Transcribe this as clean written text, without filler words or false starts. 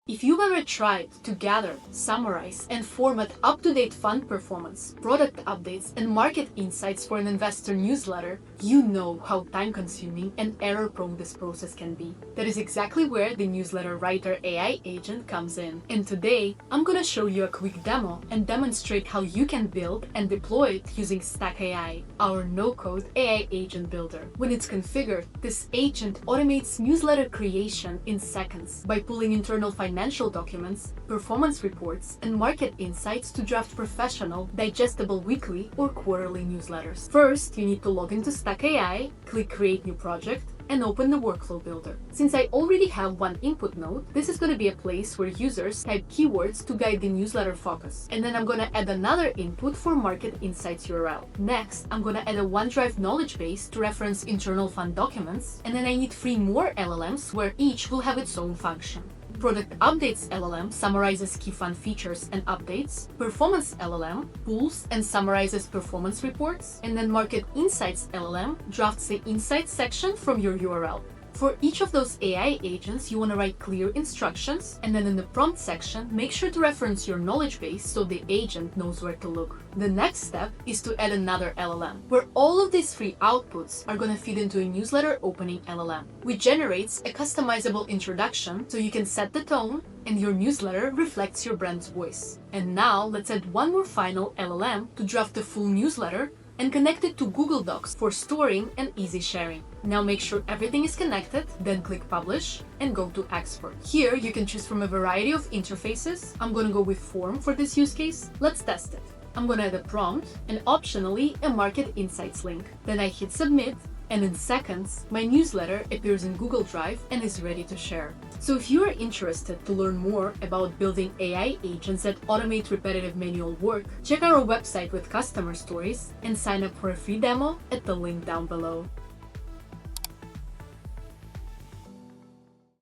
If you've ever tried to gather, summarize, and format up-to-date fund performance, product updates, and market insights for an investor newsletter, you know how time-consuming and error-prone this process can be. That is exactly where the newsletter writer AI agent comes in. And today, I'm gonna show you a quick demo and demonstrate how you can build and deploy it using StackAI, our no-code AI agent builder. When it's configured, this agent automates newsletter creation in seconds by pulling internal financial documents, performance reports, and market insights to draft professional, digestible weekly or quarterly newsletters. First, you need to log into StackAI, click Create New Project, and open the workflow builder. Since I already have one input node, this is going to be a place where users type keywords to guide the newsletter focus. And then I'm going to add another input for market insights URL. Next, I'm going to add a OneDrive knowledge base to reference internal fund documents. And then I need 3 more LLMs where each will have its own function. Product Updates LLM summarizes key fund features and updates. Performance LLM pulls and summarizes performance reports. And then Market Insights LLM drafts the insights section from your URL. For each of those AI agents, you want to write clear instructions, and then in the prompt section, make sure to reference your knowledge base so the agent knows where to look. The next step is to add another LLM, where all of these 3 outputs are going to feed into a newsletter opening LLM, which generates a customizable introduction so you can set the tone and your newsletter reflects your brand's voice. And now let's add one more final LLM to draft the full newsletter and connect it to Google Docs for storing and easy sharing. Now make sure everything is connected, then click Publish and go to Export. Here you can choose from a variety of interfaces. I'm gonna go with Form for this use case. Let's test it. I'm gonna add a prompt and optionally a Market Insights link. Then I hit Submit, and in seconds, my newsletter appears in Google Drive and is ready to share. So if you are interested to learn more about building AI agents that automate repetitive manual work, check out our website with customer stories and sign up for a free demo at the link down below.